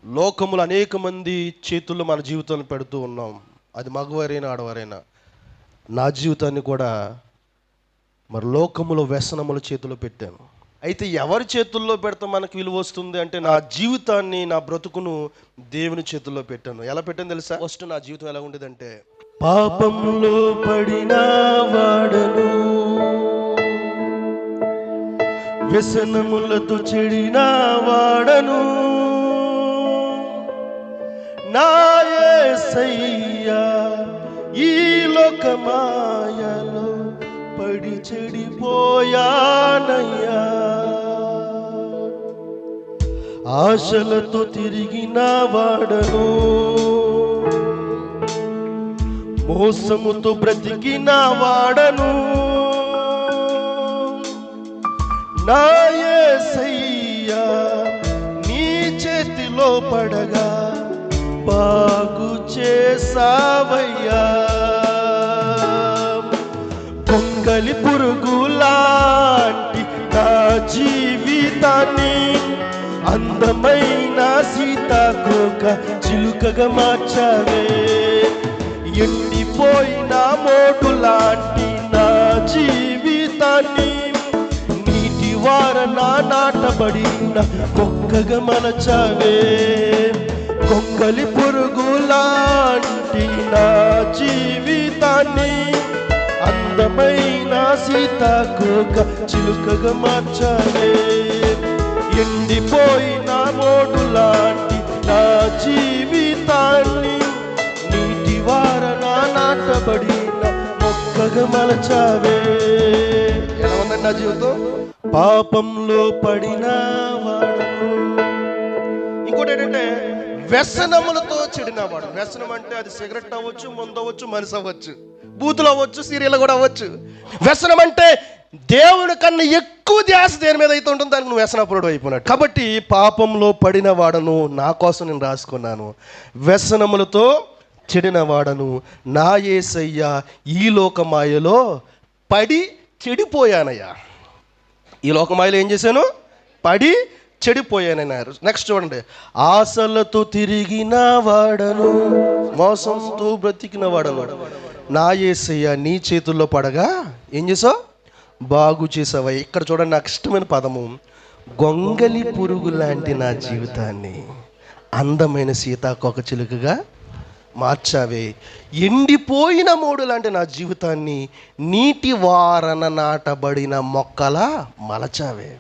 లోకములు అనేక మంది చేతుల్లో మన జీవితాన్ని పెడుతూ ఉన్నాం. అది మగవారైనా ఆడవారైనా. నా జీవితాన్ని కూడా మరి లోకములో వ్యసనముల చేతిలో పెట్టాను. అయితే ఎవరి చేతుల్లో పెడితే మనకు విలువ వస్తుంది అంటే, నా జీవితాన్ని, నా బ్రతుకును దేవుని చేతుల్లో పెట్టాను. ఎలా పెట్టాను తెలుసా? ఫస్ట్ నా జీవితం ఎలా ఉండేదంటే, పాపంలో పడిన వాడను, వ్యసనములతో చెడిన వాడను, నా యేసయ్యా ఈ లోకమాయలో పడి చెడిపోయానయ్యా. ఆశలతో తిరిగిన వాడను, మోసముతో బ్రతికిన వాడను, నా యేసయ్యా నీ చేతిలో పడగా బాగు చేసావయ్యా. పొంగలి పురుగులాంటి నా జీవితాన్ని అందమైన సీతాకోక చిలుకగా మార్చావే. ఎండిపోయిన మోటు లాంటి నా జీవితాన్ని నీటి వారన నాటబడిన మొక్కగా మలచావే. కొంగలి పురుగులాంటి నా జీవితాన్ని అందమైన సీతాకోక చిలుకగా మార్చావే. ఎండిపోయిన మోడు లాంటి నా జీవితాన్ని నీటి వారన నాటబడిన మొక్కగా మలచావే. ఎలా ఉందండి నా జీవితం? పాపంలో పడిన వాడను. ఇంకోటి ఏంటంటే, వ్యసనములతో చెడినవాడు. వ్యసనం అంటే అది సిగరెట్ అవ్వచ్చు, మందు అవ్వచ్చు, మనిషి అవ్వచ్చు, బూతులు అవ్వచ్చు, సీరియల్ కూడా అవ్వచ్చు. వ్యసనం అంటే దేవుని కన్నా ఎక్కువ ధ్యాస దేని మీద అయితే ఉంటుందో దానికి నువ్వు వ్యసనపరుడు అయిపోయినాడు. కాబట్టి పాపంలో పడిన వాడను, నా కోసం నేను రాసుకున్నాను. వ్యసనములతో చెడిన వాడను, నా యేసయ్యా ఈ లోకమాయలో పడి చెడిపోయానయ్యా. ఈ లోకమాయలో ఏం చేశాను? పడి చెడిపోయానన్నారు. నెక్స్ట్ చూడండి, ఆశలతో తిరిగిన వాడను, మోసంతో బ్రతికిన వాడను, నా యేసయ్యా నీ చేతుల్లో పడగా ఏం చేసావు? బాగు చేసావా. ఇక్కడ చూడండి, నాకు ఇష్టమైన పదము, గొంగలి పురుగు లాంటి నా జీవితాన్ని అందమైన సీతాకోక చిలుకగా మార్చావే. ఎండిపోయిన మోడు లాంటి నా జీవితాన్ని నీటి వారన నాటబడిన మొక్కలా మలచావే.